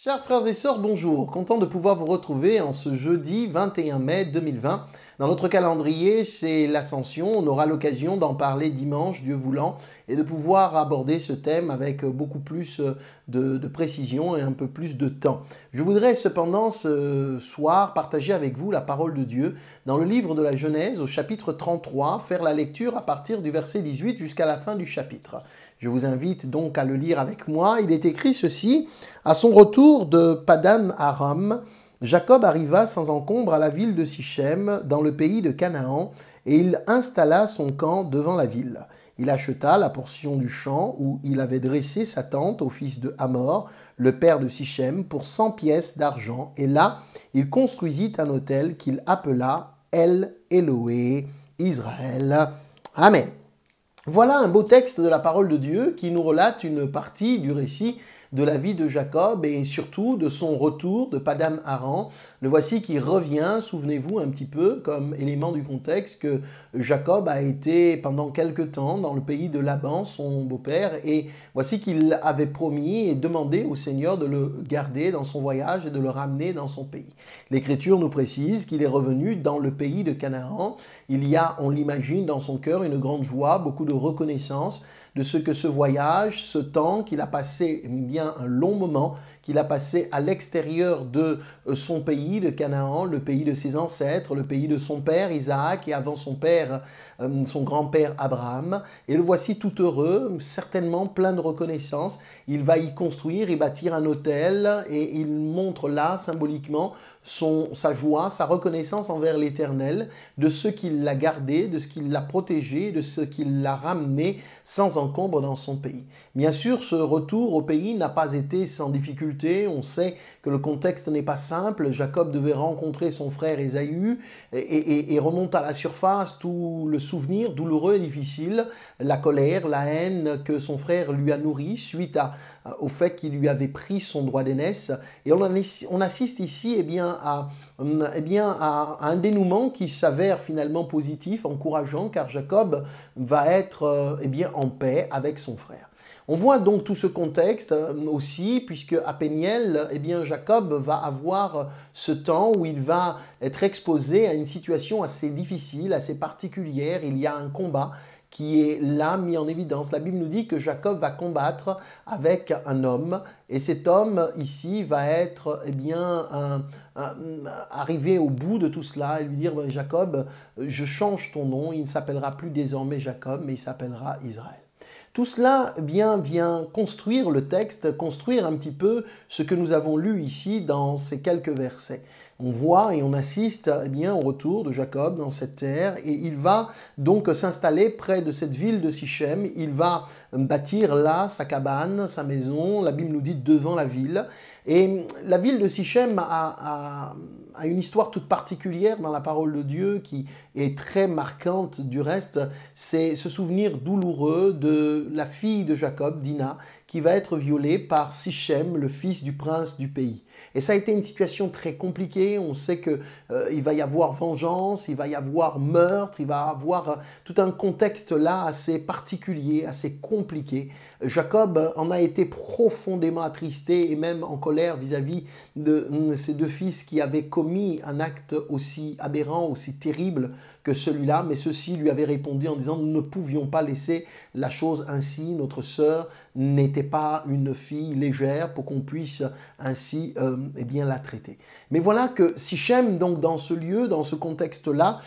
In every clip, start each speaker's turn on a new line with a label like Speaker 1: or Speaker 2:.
Speaker 1: Chers frères et sœurs, bonjour. Content de pouvoir vous retrouver en ce jeudi 21 mai 2020. Dans notre calendrier, c'est l'Ascension. On aura l'occasion d'en parler dimanche, Dieu voulant, et de pouvoir aborder ce thème avec beaucoup plus de précision et un peu plus de temps. Je voudrais cependant ce soir partager avec vous la parole de Dieu dans le livre de la Genèse au chapitre 33, faire la lecture à partir du verset 18 jusqu'à la fin du chapitre. Je vous invite donc à le lire avec moi. Il est écrit ceci: à son retour de Padan Aram, Jacob arriva sans encombre à la ville de Sichem, dans le pays de Canaan, et il installa son camp devant la ville. Il acheta la portion du champ où il avait dressé sa tente au fils de Hamor, le père de Sichem, pour 100 pièces d'argent, et là, il construisit un autel qu'il appela El Eloé Israël. Amen. Voilà un beau texte de la parole de Dieu qui nous relate une partie du récit de la vie de Jacob et surtout de son retour de Padan Aram. Le voici qui revient, souvenez-vous un petit peu comme élément du contexte, que Jacob a été pendant quelque temps dans le pays de Laban, son beau-père, et voici qu'il avait promis et demandé au Seigneur de le garder dans son voyage et de le ramener dans son pays. L'Écriture nous précise qu'il est revenu dans le pays de Canaan. Il y a, on l'imagine, dans son cœur une grande joie, beaucoup de reconnaissance de ce que ce voyage, ce temps qu'il a passé, bien un long moment, qu'il a passé à l'extérieur de son pays de Canaan, le pays de ses ancêtres, le pays de son père Isaac et avant son père, son grand-père Abraham. Et le voici tout heureux, certainement plein de reconnaissance. Il va y construire et bâtir un autel et il montre là symboliquement sa joie, sa reconnaissance envers l'Éternel, de ce qu'il l'a gardé, de ce qu'il l'a protégé, de ce qu'il l'a ramené sans encombre dans son pays. Bien sûr, ce retour au pays n'a pas été sans difficulté. On sait que le contexte n'est pas simple. Jacob devait rencontrer son frère Ésaü et remonte à la surface tout le souvenir douloureux et difficile, la colère, la haine que son frère lui a nourrie suite au fait qu'il lui avait pris son droit d'aînesse. Et on assiste ici à un dénouement qui s'avère finalement positif, encourageant, car Jacob va être en paix avec son frère. On voit donc tout ce contexte aussi, puisque à Péniel, Jacob va avoir ce temps où il va être exposé à une situation assez difficile, assez particulière. Il y a un combat qui est là mis en évidence. La Bible nous dit que Jacob va combattre avec un homme, et cet homme ici va être arriver au bout de tout cela et lui dire: Jacob, je change ton nom, il ne s'appellera plus désormais Jacob, mais il s'appellera Israël. Tout cela vient construire le texte, construire un petit peu ce que nous avons lu ici dans ces quelques versets. On voit et on assiste au retour de Jacob dans cette terre, et il va donc s'installer près de cette ville de Sichem. Il va bâtir là sa cabane, sa maison, la Bible nous dit devant la ville. Et la ville de Sichem a une histoire toute particulière dans la parole de Dieu qui est très marquante du reste. C'est ce souvenir douloureux de la fille de Jacob, Dina, qui va être violée par Sichem, le fils du prince du pays. Et ça a été une situation très compliquée. On sait qu'il va y avoir vengeance, il va y avoir meurtre, il va y avoir tout un contexte là assez particulier, assez compliqué. Jacob en a été profondément attristé et même en colère vis-à-vis de ses deux fils qui avaient commis un acte aussi aberrant, aussi terrible que celui-là, mais ceux-ci lui avaient répondu en disant: nous ne pouvions pas laisser la chose ainsi, notre sœur n'était pas une fille légère pour qu'on puisse ainsi la traiter. Mais voilà que Sichem, donc dans ce lieu, dans ce contexte-là,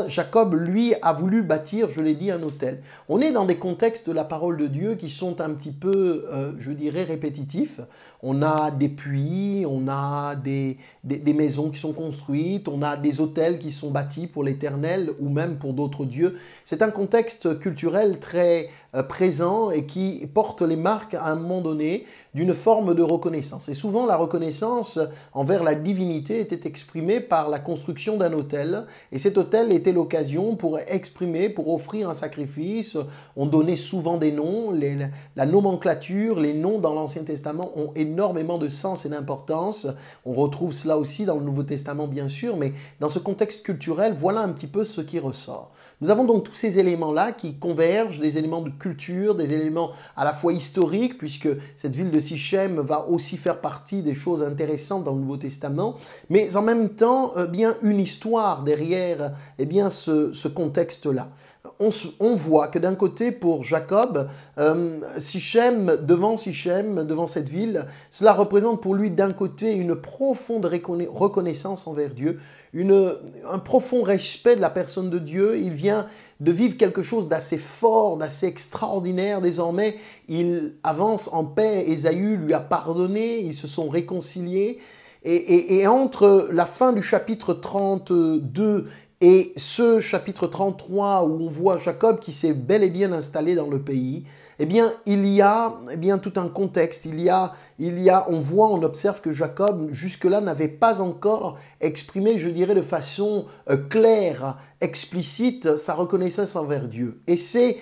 Speaker 1: Jacob, lui, a voulu bâtir, je l'ai dit, un autel. On est dans des contextes de la parole de Dieu qui sont un petit peu, je dirais, répétitifs. On a des puits, on a des maisons qui sont construites, on a des autels qui sont bâtis pour l'Éternel ou même pour d'autres dieux. C'est un contexte culturel très présent et qui porte les marques à un moment donné d'une forme de reconnaissance. Et souvent, la reconnaissance envers la divinité était exprimée par la construction d'un autel. Et cet autel était l'occasion pour exprimer, pour offrir un sacrifice. On donnait souvent des noms. La nomenclature, les noms dans l'Ancien Testament ont énormément de sens et d'importance. On retrouve cela aussi dans le Nouveau Testament, bien sûr, mais dans ce contexte culturel, voilà un petit peu ce qui ressort. Nous avons donc tous ces éléments-là qui convergent, des éléments de culture, des éléments à la fois historiques, puisque cette ville de Sichem va aussi faire partie des choses intéressantes dans le Nouveau Testament, mais en même temps, bien une histoire derrière bien ce contexte-là. On voit que d'un côté, pour Jacob, Sichem, devant cette ville, cela représente pour lui d'un côté une profonde reconnaissance envers Dieu, un profond respect de la personne de Dieu. Il vient de vivre quelque chose d'assez fort, d'assez extraordinaire. Désormais, il avance en paix. Ésaü lui a pardonné, ils se sont réconciliés. Et entre la fin du chapitre 32 et ce chapitre 33 où on voit Jacob qui s'est bel et bien installé dans le pays, eh bien, il y a tout un contexte. On observe que Jacob, jusque-là, n'avait pas encore exprimé, je dirais, de façon claire, explicite, sa reconnaissance envers Dieu. Et c'est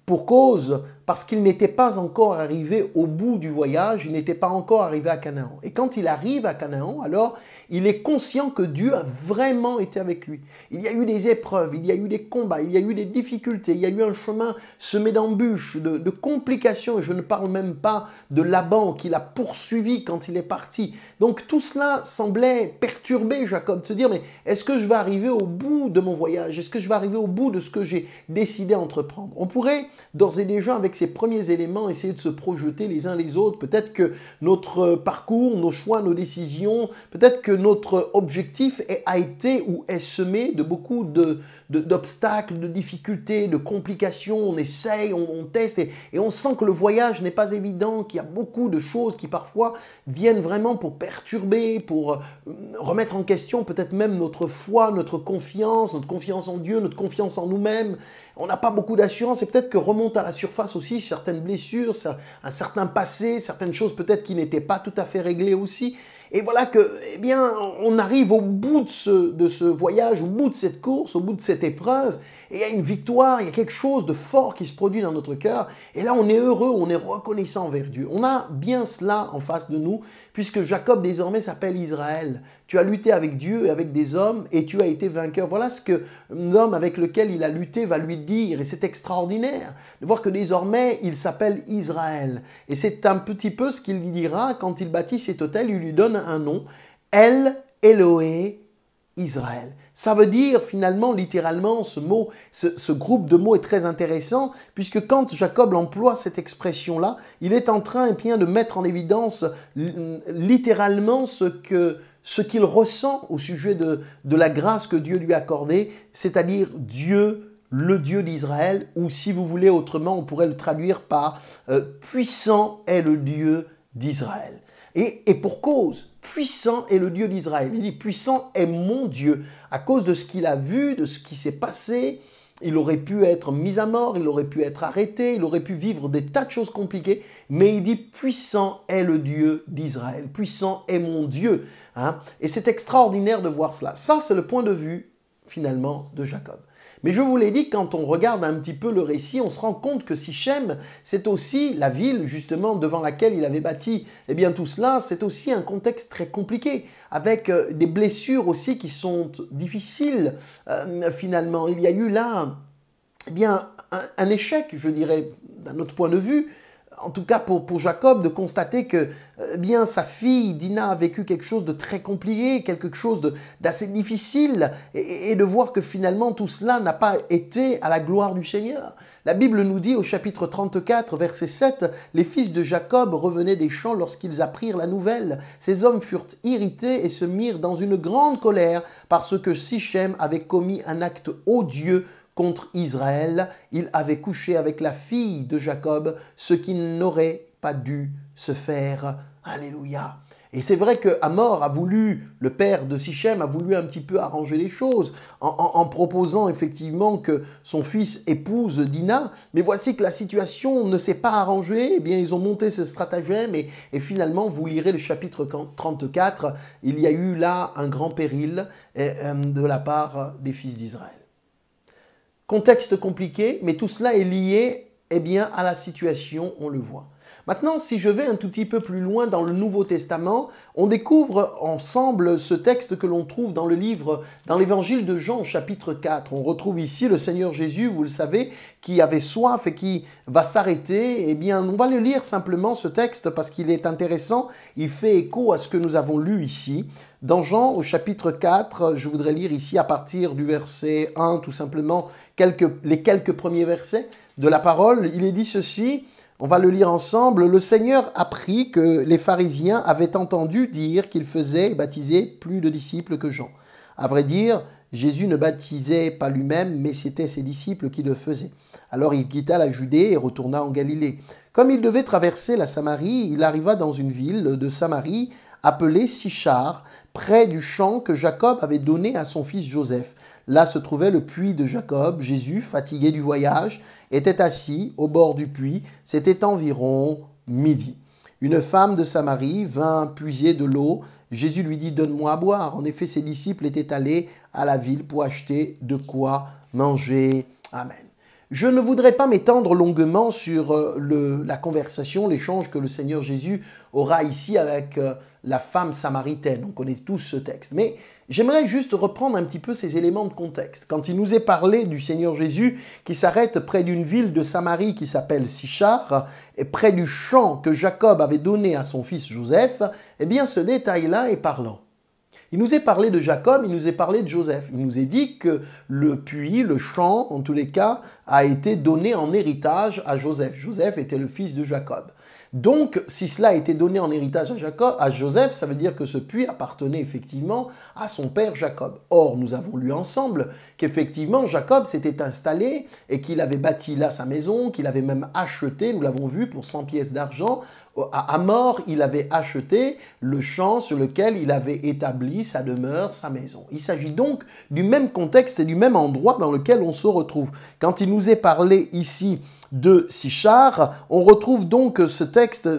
Speaker 1: pour cause, parce qu'il n'était pas encore arrivé au bout du voyage, il n'était pas encore arrivé à Canaan. Et quand il arrive à Canaan, alors, il est conscient que Dieu a vraiment été avec lui. Il y a eu des épreuves, il y a eu des combats, il y a eu des difficultés, il y a eu un chemin semé d'embûches, de complications. Et je ne parle même pas de Laban qui l'a poursuivi quand il est parti. Donc tout cela semblait perturber Jacob, de se dire, mais est-ce que je vais arriver au bout de mon voyage? Est-ce que je vais arriver au bout de ce que j'ai décidé d'entreprendre? On pourrait d'ores et déjà, avec ces premiers éléments, essayer de se projeter les uns les autres. Peut-être que notre parcours, nos choix, nos décisions, peut-être que notre objectif a été ou est semé de beaucoup d'obstacles, de difficultés, de complications. On essaye, on teste et on sent que le voyage n'est pas évident, qu'il y a beaucoup de choses qui parfois viennent vraiment pour perturber, pour remettre en question peut-être même notre foi, notre confiance en Dieu, notre confiance en nous-mêmes. On n'a pas beaucoup d'assurance et peut-être que remontent à la surface aussi certaines blessures, un certain passé, certaines choses peut-être qui n'étaient pas tout à fait réglées aussi. Et voilà que, eh bien, on arrive au bout de ce voyage, au bout de cette course, au bout de cette épreuve, et il y a une victoire, il y a quelque chose de fort qui se produit dans notre cœur, et là on est heureux, on est reconnaissant envers Dieu. On a bien cela en face de nous, puisque Jacob désormais s'appelle Israël. Tu as lutté avec Dieu et avec des hommes, et tu as été vainqueur. Voilà ce que l'homme avec lequel il a lutté va lui dire, et c'est extraordinaire de voir que désormais il s'appelle Israël. Et c'est un petit peu ce qu'il lui dira quand il bâtit cet autel, il lui donne un nom, El Eloé Israël. Ça veut dire finalement, littéralement, ce mot, ce groupe de mots est très intéressant, puisque quand Jacob emploie cette expression-là, il est en train de mettre en évidence littéralement ce qu'il ressent au sujet de la grâce que Dieu lui a accordée, c'est-à-dire Dieu, le Dieu d'Israël, ou si vous voulez autrement, on pourrait le traduire par puissant est le Dieu d'Israël. Et pour cause, puissant est le Dieu d'Israël. Il dit puissant est mon Dieu. À cause de ce qu'il a vu, de ce qui s'est passé, il aurait pu être mis à mort, il aurait pu être arrêté, il aurait pu vivre des tas de choses compliquées, mais il dit puissant est le Dieu d'Israël. Puissant est mon Dieu. Et c'est extraordinaire de voir cela. Ça, c'est le point de vue, finalement, de Jacob. Mais je vous l'ai dit, quand on regarde un petit peu le récit, on se rend compte que Sichem, c'est aussi la ville justement devant laquelle il avait bâti tout cela, c'est aussi un contexte très compliqué, avec des blessures aussi qui sont difficiles finalement. Il y a eu là un échec, je dirais, d'un autre point de vue, en tout cas pour Jacob, de constater que sa fille Dina a vécu quelque chose de très compliqué, quelque chose d'assez difficile, et de voir que finalement tout cela n'a pas été à la gloire du Seigneur. La Bible nous dit au chapitre 34, verset 7, « Les fils de Jacob revenaient des champs lorsqu'ils apprirent la nouvelle. Ces hommes furent irrités et se mirent dans une grande colère parce que Sichem avait commis un acte odieux contre Israël. Il avait couché avec la fille de Jacob, ce qui n'aurait pas dû se faire. » Alléluia. Et c'est vrai que Hamor a voulu, le père de Sichem, a voulu un petit peu arranger les choses en proposant effectivement que son fils épouse Dina. Mais voici que la situation ne s'est pas arrangée. Eh bien, ils ont monté ce stratagème et finalement, vous lirez le chapitre 34, il y a eu là un grand péril de la part des fils d'Israël. Contexte compliqué, mais tout cela est lié à la situation, on le voit. Maintenant, si je vais un tout petit peu plus loin dans le Nouveau Testament, on découvre ensemble ce texte que l'on trouve dans l'évangile de Jean, chapitre 4. On retrouve ici le Seigneur Jésus, vous le savez, qui avait soif et qui va s'arrêter. Eh bien, on va le lire simplement, ce texte, parce qu'il est intéressant. Il fait écho à ce que nous avons lu ici. Dans Jean, au chapitre 4, je voudrais lire ici à partir du verset 1, tout simplement, les quelques premiers versets de la parole. Il est dit ceci, on va le lire ensemble. Le Seigneur apprit que les pharisiens avaient entendu dire qu'il faisait et baptisait plus de disciples que Jean. À vrai dire, Jésus ne baptisait pas lui-même, mais c'était ses disciples qui le faisaient. Alors il quitta la Judée et retourna en Galilée. Comme il devait traverser la Samarie, il arriva dans une ville de Samarie appelée Sichar, près du champ que Jacob avait donné à son fils Joseph. Là se trouvait le puits de Jacob. Jésus, fatigué du voyage, était assis au bord du puits. C'était environ midi. Une femme de Samarie vint puiser de l'eau. Jésus lui dit « Donne-moi à boire ». En effet, ses disciples étaient allés à la ville pour acheter de quoi manger. Amen. Je ne voudrais pas m'étendre longuement sur la conversation, l'échange que le Seigneur Jésus aura ici avec la femme samaritaine. On connaît tous ce texte. Mais j'aimerais juste reprendre un petit peu ces éléments de contexte. Quand il nous est parlé du Seigneur Jésus qui s'arrête près d'une ville de Samarie qui s'appelle Sichar, et près du champ que Jacob avait donné à son fils Joseph, eh bien ce détail-là est parlant. Il nous est parlé de Jacob, il nous est parlé de Joseph. Il nous est dit que le puits, le champ, en tous les cas, a été donné en héritage à Joseph. Joseph était le fils de Jacob. Donc, si cela a été donné en héritage à Joseph, ça veut dire que ce puits appartenait effectivement à son père Jacob. Or, nous avons lu ensemble qu'effectivement, Jacob s'était installé et qu'il avait bâti là sa maison, qu'il avait même acheté, nous l'avons vu, pour 100 pièces d'argent. À mort, il avait acheté le champ sur lequel il avait établi sa demeure, sa maison. Il s'agit donc du même contexte et du même endroit dans lequel on se retrouve. Quand il nous est parlé ici de Sichar, on retrouve donc ce texte,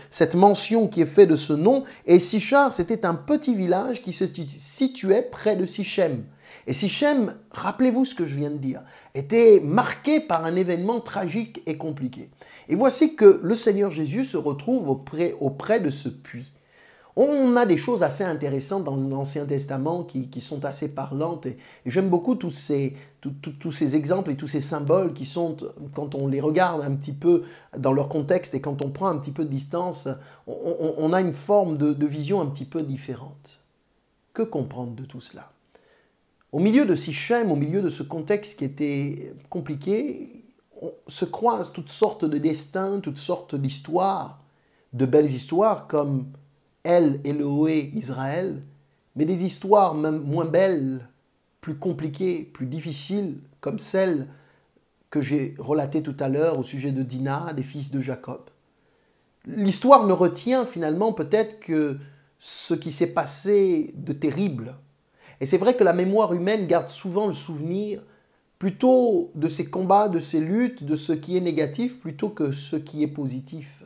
Speaker 1: cette mention qui est faite de ce nom. Et Sichar, c'était un petit village qui se situait près de Sichem. Et Sichem, rappelez-vous ce que je viens de dire, était marqué par un événement tragique et compliqué. Et voici que le Seigneur Jésus se retrouve auprès de ce puits. On a des choses assez intéressantes dans l'Ancien Testament qui sont assez parlantes. Et j'aime beaucoup tous ces exemples et tous ces symboles qui sont, quand on les regarde un petit peu dans leur contexte et quand on prend un petit peu de distance, on a une forme de vision un petit peu différente. Que comprendre de tout cela? Au milieu de Sichem, au milieu de ce contexte qui était compliqué, se croisent toutes sortes de destins, toutes sortes d'histoires, de belles histoires comme El Eloé Israël, mais des histoires même moins belles, plus compliquées, plus difficiles, comme celle que j'ai relatée tout à l'heure au sujet de Dinah, des fils de Jacob. L'histoire ne retient finalement peut-être que ce qui s'est passé de terrible. Et c'est vrai que la mémoire humaine garde souvent le souvenir plutôt de ces combats, de ces luttes, de ce qui est négatif, plutôt que ce qui est positif.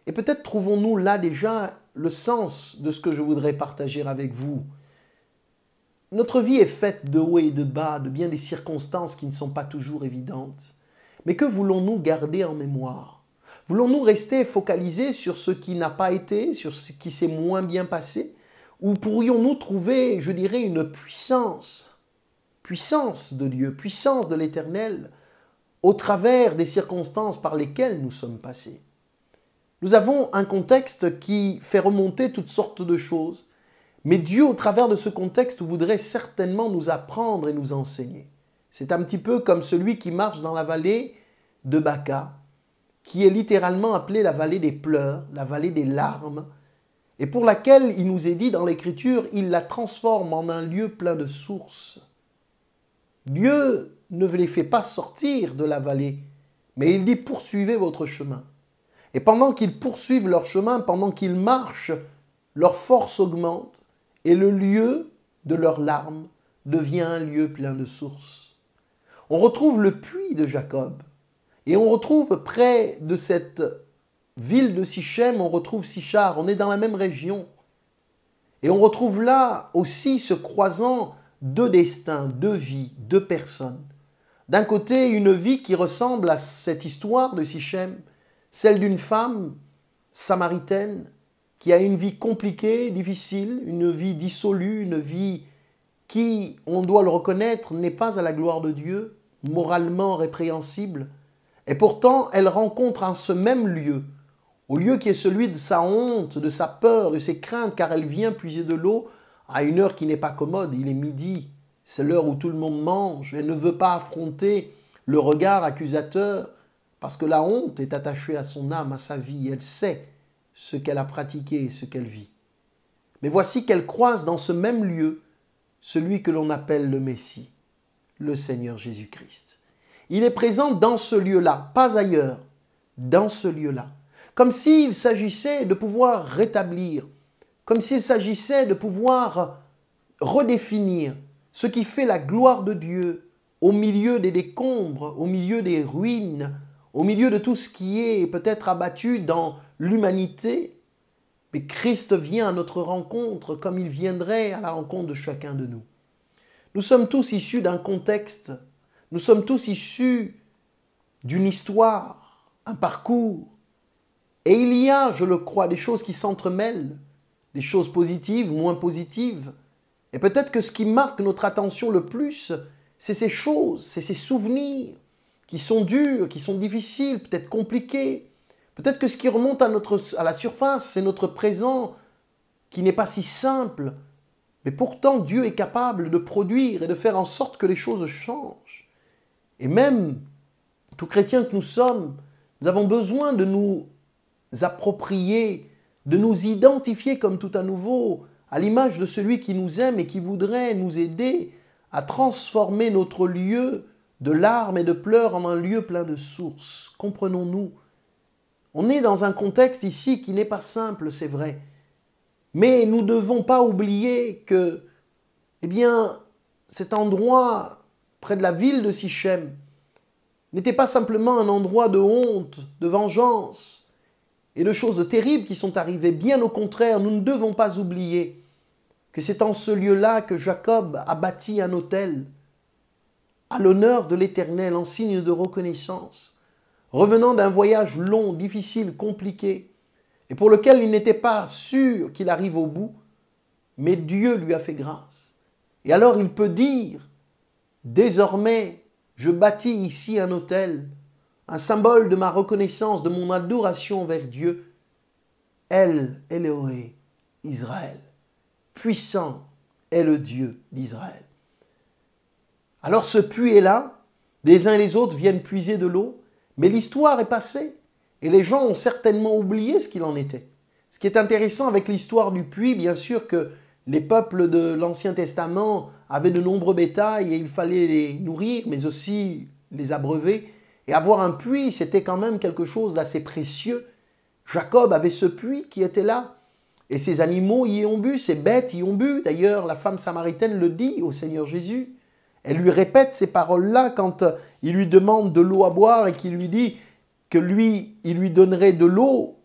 Speaker 1: Et peut-être trouvons-nous là déjà le sens de ce que je voudrais partager avec vous. Notre vie est faite de hauts et de bas, de bien des circonstances qui ne sont pas toujours évidentes. Mais que voulons-nous garder en mémoire? Voulons-nous rester focalisés sur ce qui n'a pas été, sur ce qui s'est moins bien passé? Ou pourrions-nous trouver, je dirais, une puissance de Dieu, puissance de l'Éternel, au travers des circonstances par lesquelles nous sommes passés? Nous avons un contexte qui fait remonter toutes sortes de choses, mais Dieu, au travers de ce contexte, voudrait certainement nous apprendre et nous enseigner. C'est un petit peu comme celui qui marche dans la vallée de Baca, qui est littéralement appelée la vallée des pleurs, la vallée des larmes, et pour laquelle, il nous est dit dans l'Écriture, il la transforme en un lieu plein de sources. Dieu ne les fait pas sortir de la vallée, mais il dit « poursuivez votre chemin ». Et pendant qu'ils poursuivent leur chemin, pendant qu'ils marchent, leur force augmente et le lieu de leurs larmes devient un lieu plein de sources. On retrouve le puits de Jacob et on retrouve près de cette ville de Sichem, on retrouve Sichar, on est dans la même région. Et on retrouve là aussi se croisant deux destins, deux vies, deux personnes. D'un côté, une vie qui ressemble à cette histoire de Sichem, celle d'une femme samaritaine qui a une vie compliquée, difficile, une vie dissolue, une vie qui, on doit le reconnaître, n'est pas à la gloire de Dieu, moralement répréhensible. Et pourtant, elle rencontre en ce même lieu, au lieu qui est celui de sa honte, de sa peur, de ses craintes, car elle vient puiser de l'eau à une heure qui n'est pas commode, il est midi, c'est l'heure où tout le monde mange, elle ne veut pas affronter le regard accusateur, parce que la honte est attachée à son âme, à sa vie, elle sait ce qu'elle a pratiqué et ce qu'elle vit. Mais voici qu'elle croise dans ce même lieu celui que l'on appelle le Messie, le Seigneur Jésus-Christ. Il est présent dans ce lieu-là, pas ailleurs, dans ce lieu-là. Comme s'il s'agissait de pouvoir rétablir, comme s'il s'agissait de pouvoir redéfinir ce qui fait la gloire de Dieu au milieu des décombres, au milieu des ruines, au milieu de tout ce qui est peut-être abattu dans l'humanité. Mais Christ vient à notre rencontre comme il viendrait à la rencontre de chacun de nous. Nous sommes tous issus d'un contexte, nous sommes tous issus d'une histoire, un parcours. Et il y a, je le crois, des choses qui s'entremêlent, des choses positives, moins positives. Et peut-être que ce qui marque notre attention le plus, c'est ces choses, c'est ces souvenirs qui sont durs, qui sont difficiles, peut-être compliqués. Peut-être que ce qui remonte à la surface, c'est notre présent qui n'est pas si simple. Mais pourtant, Dieu est capable de produire et de faire en sorte que les choses changent. Et même, tout chrétien que nous sommes, nous avons besoin de nous approprier, de nous identifier comme tout à nouveau, à l'image de celui qui nous aime et qui voudrait nous aider à transformer notre lieu de larmes et de pleurs en un lieu plein de sources. Comprenons-nous. On est dans un contexte ici qui n'est pas simple, c'est vrai. Mais nous ne devons pas oublier que, cet endroit près de la ville de Sichem n'était pas simplement un endroit de honte, de vengeance et de choses terribles qui sont arrivées. Bien au contraire, nous ne devons pas oublier que c'est en ce lieu-là que Jacob a bâti un autel à l'honneur de l'Éternel, en signe de reconnaissance, revenant d'un voyage long, difficile, compliqué, et pour lequel il n'était pas sûr qu'il arrive au bout, mais Dieu lui a fait grâce. Et alors il peut dire, désormais, je bâtis ici un autel, un symbole de ma reconnaissance, de mon adoration vers Dieu, El Elohe, Israël. Puissant est le Dieu d'Israël. Alors ce puits est là, les uns et les autres viennent puiser de l'eau, mais l'histoire est passée et les gens ont certainement oublié ce qu'il en était. Ce qui est intéressant avec l'histoire du puits, bien sûr que les peuples de l'Ancien Testament avaient de nombreux bétails et il fallait les nourrir, mais aussi les abreuver. Et avoir un puits, c'était quand même quelque chose d'assez précieux. Jacob avait ce puits qui était là. Et ses animaux y ont bu, ses bêtes y ont bu. D'ailleurs, la femme samaritaine le dit au Seigneur Jésus. Elle lui répète ces paroles-là quand il lui demande de l'eau à boire et qu'il lui dit que lui, il lui donnerait de l'eau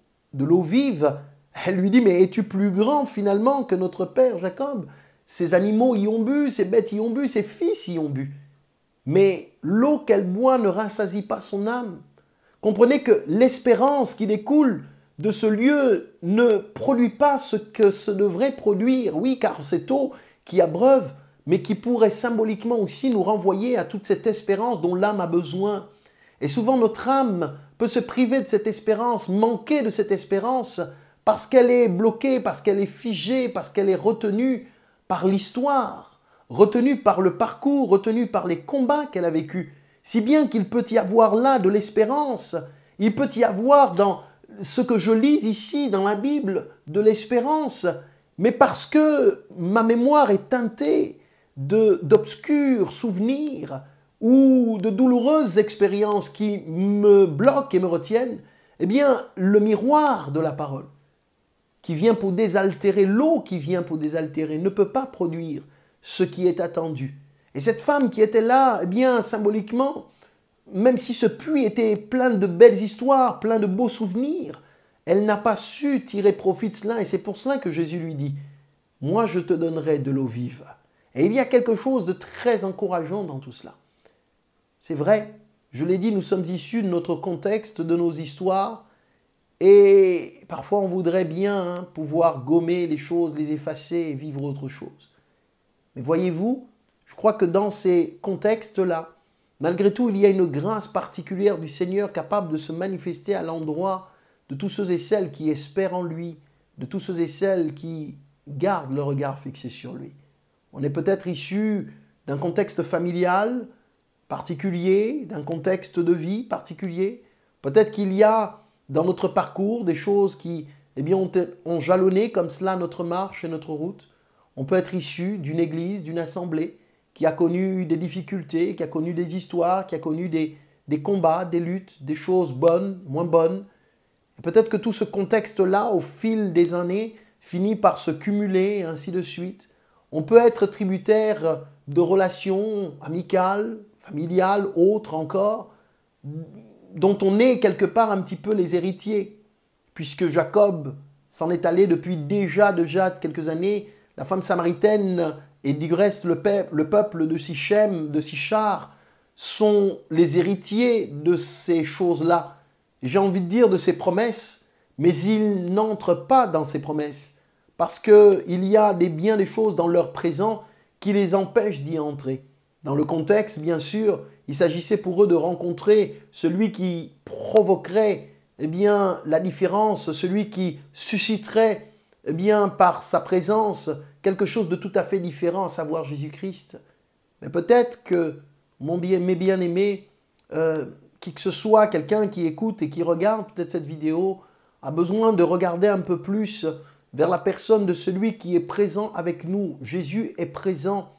Speaker 1: vive. Elle lui dit, mais es-tu plus grand finalement que notre père Jacob? Ses animaux y ont bu, ses bêtes y ont bu, ses fils y ont bu. Mais l'eau qu'elle boit ne rassasie pas son âme. Comprenez que l'espérance qui découle de ce lieu ne produit pas ce que ce devrait produire. Oui, car cette eau qui abreuve, mais qui pourrait symboliquement aussi nous renvoyer à toute cette espérance dont l'âme a besoin. Et souvent notre âme peut se priver de cette espérance, manquer de cette espérance, parce qu'elle est bloquée, parce qu'elle est figée, parce qu'elle est retenue par l'histoire, retenue par le parcours, retenue par les combats qu'elle a vécus. Si bien qu'il peut y avoir là de l'espérance, il peut y avoir dans ce que je lis ici dans la Bible de l'espérance, mais parce que ma mémoire est teintée d'obscurs souvenirs ou de douloureuses expériences qui me bloquent et me retiennent, eh bien, le miroir de la parole qui vient pour désaltérer, l'eau qui vient pour désaltérer, ne peut pas produire ce qui est attendu. Et cette femme qui était là, eh bien, symboliquement, même si ce puits était plein de belles histoires, plein de beaux souvenirs, elle n'a pas su tirer profit de cela. Et c'est pour cela que Jésus lui dit, « Moi, je te donnerai de l'eau vive. » Et il y a quelque chose de très encourageant dans tout cela. C'est vrai, je l'ai dit, nous sommes issus de notre contexte, de nos histoires, Et parfois, on voudrait bien pouvoir gommer les choses, les effacer et vivre autre chose. Mais voyez-vous, je crois que dans ces contextes-là, malgré tout, il y a une grâce particulière du Seigneur capable de se manifester à l'endroit de tous ceux et celles qui espèrent en lui, de tous ceux et celles qui gardent le regard fixé sur lui. On est peut-être issu d'un contexte familial particulier, d'un contexte de vie particulier. Peut-être qu'il y a dans notre parcours des choses qui ont jalonné comme cela notre marche et notre route. On peut être issu d'une église, d'une assemblée qui a connu des difficultés, qui a connu des histoires, qui a connu des combats, des luttes, des choses bonnes, moins bonnes. Et peut-être que tout ce contexte-là, au fil des années, finit par se cumuler et ainsi de suite. On peut être tributaire de relations amicales, familiales, autres encore, dont on est quelque part un petit peu les héritiers, puisque Jacob s'en est allé depuis déjà quelques années. La femme samaritaine et du reste le peuple de Sichem, de Sichar, sont les héritiers de ces choses-là. J'ai envie de dire de ces promesses, mais ils n'entrent pas dans ces promesses, parce qu'il y a bien des choses dans leur présent qui les empêchent d'y entrer. Dans le contexte, bien sûr, il s'agissait pour eux de rencontrer celui qui provoquerait la différence, celui qui susciterait par sa présence quelque chose de tout à fait différent, à savoir Jésus-Christ. Mais peut-être que, mes bien-aimés, qui que ce soit, quelqu'un qui écoute et qui regarde peut-être cette vidéo, a besoin de regarder un peu plus vers la personne de celui qui est présent avec nous. Jésus est présent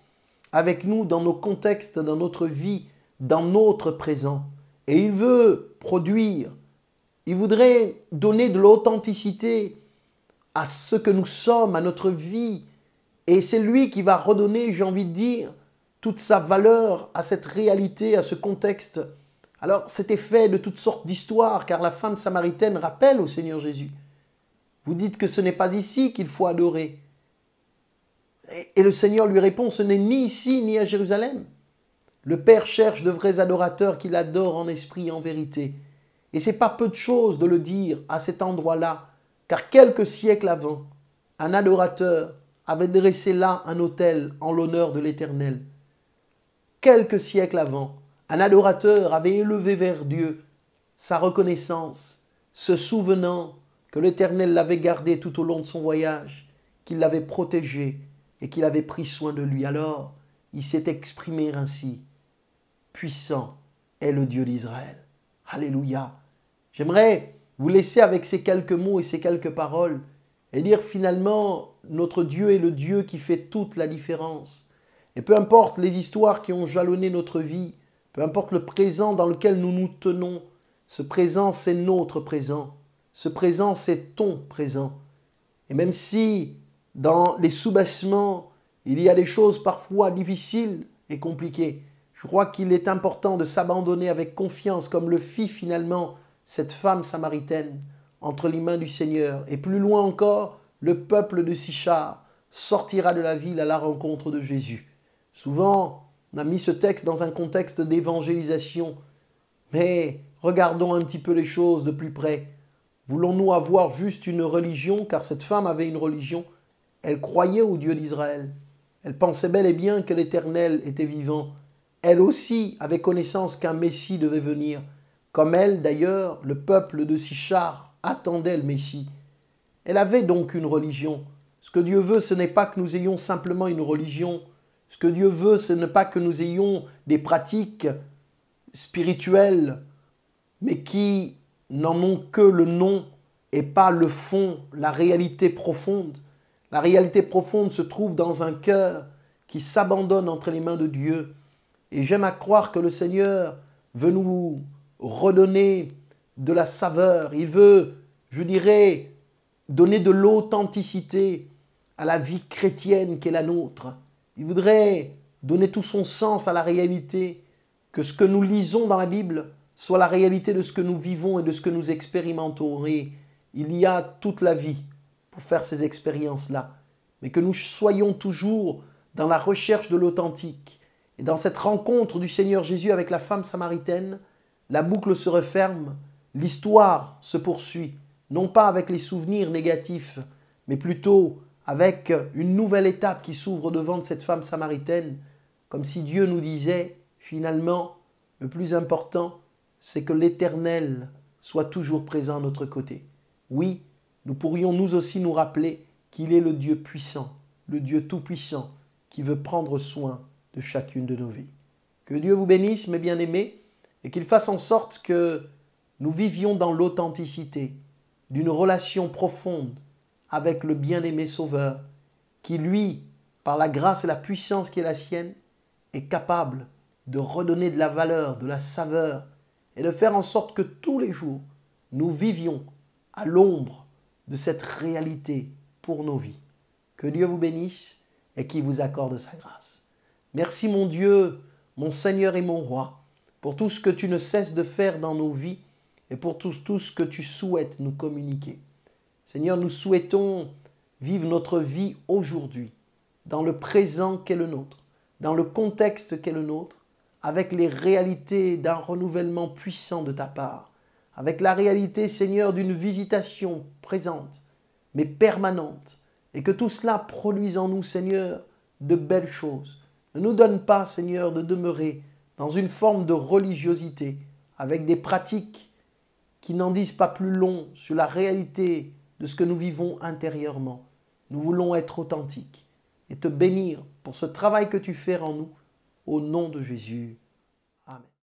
Speaker 1: avec nous dans nos contextes, dans notre vie, dans notre présent. Et il veut produire, il voudrait donner de l'authenticité à ce que nous sommes, à notre vie. Et c'est lui qui va redonner, j'ai envie de dire, toute sa valeur à cette réalité, à ce contexte. Alors, c'était fait de toutes sortes d'histoires, car la femme samaritaine rappelle au Seigneur Jésus. Vous dites que ce n'est pas ici qu'il faut adorer. Et le Seigneur lui répond, ce n'est ni ici ni à Jérusalem. Le Père cherche de vrais adorateurs qui l'adorent en esprit et en vérité. Et ce n'est pas peu de choses de le dire à cet endroit-là, car quelques siècles avant, un adorateur avait dressé là un autel en l'honneur de l'Éternel. Quelques siècles avant, un adorateur avait élevé vers Dieu sa reconnaissance, se souvenant que l'Éternel l'avait gardé tout au long de son voyage, qu'il l'avait protégé et qu'il avait pris soin de lui. Alors, il s'est exprimé ainsi. Puissant est le Dieu d'Israël. Alléluia. J'aimerais vous laisser avec ces quelques mots et ces quelques paroles et dire finalement, notre Dieu est le Dieu qui fait toute la différence. Et peu importe les histoires qui ont jalonné notre vie, peu importe le présent dans lequel nous nous tenons, ce présent c'est notre présent. Ce présent c'est ton présent. Et même si dans les soubassements, il y a des choses parfois difficiles et compliquées, je crois qu'il est important de s'abandonner avec confiance comme le fit finalement cette femme samaritaine entre les mains du Seigneur. Et plus loin encore, le peuple de Sichar sortira de la ville à la rencontre de Jésus. Souvent, on a mis ce texte dans un contexte d'évangélisation, mais regardons un petit peu les choses de plus près. Voulons-nous avoir juste une religion, car cette femme avait une religion. Elle croyait au Dieu d'Israël. Elle pensait bel et bien que l'Éternel était vivant. Elle aussi avait connaissance qu'un Messie devait venir. Comme elle, d'ailleurs, le peuple de Sichar attendait le Messie. Elle avait donc une religion. Ce que Dieu veut, ce n'est pas que nous ayons simplement une religion. Ce que Dieu veut, ce n'est pas que nous ayons des pratiques spirituelles, mais qui n'en ont que le nom et pas le fond, la réalité profonde. La réalité profonde se trouve dans un cœur qui s'abandonne entre les mains de Dieu. Et j'aime à croire que le Seigneur veut nous redonner de la saveur. Il veut, je dirais, donner de l'authenticité à la vie chrétienne qui est la nôtre. Il voudrait donner tout son sens à la réalité, que ce que nous lisons dans la Bible soit la réalité de ce que nous vivons et de ce que nous expérimentons. Et il y a toute la vie pour faire ces expériences-là, mais que nous soyons toujours dans la recherche de l'authentique. Et dans cette rencontre du Seigneur Jésus avec la femme samaritaine, la boucle se referme, l'histoire se poursuit. non pas avec les souvenirs négatifs, mais plutôt avec une nouvelle étape qui s'ouvre devant cette femme samaritaine, comme si Dieu nous disait, finalement, le plus important, c'est que l'Éternel soit toujours présent à notre côté. Oui, nous pourrions nous aussi nous rappeler qu'il est le Dieu puissant, le Dieu tout-puissant, qui veut prendre soin de chacune de nos vies. Que Dieu vous bénisse, mes bien-aimés, et qu'il fasse en sorte que nous vivions dans l'authenticité d'une relation profonde avec le bien-aimé Sauveur, qui lui, par la grâce et la puissance qui est la sienne, est capable de redonner de la valeur, de la saveur, et de faire en sorte que tous les jours, nous vivions à l'ombre de cette réalité pour nos vies. Que Dieu vous bénisse et qu'il vous accorde sa grâce. Merci mon Dieu, mon Seigneur et mon Roi, pour tout ce que tu ne cesses de faire dans nos vies et pour tout ce que tu souhaites nous communiquer. Seigneur, nous souhaitons vivre notre vie aujourd'hui, dans le présent qu'est le nôtre, dans le contexte qu'est le nôtre, avec les réalités d'un renouvellement puissant de ta part, avec la réalité, Seigneur, d'une visitation présente, mais permanente, et que tout cela produise en nous, Seigneur, de belles choses. Ne nous donne pas, Seigneur, de demeurer dans une forme de religiosité, avec des pratiques qui n'en disent pas plus long sur la réalité de ce que nous vivons intérieurement. Nous voulons être authentiques et te bénir pour ce travail que tu fais en nous, au nom de Jésus.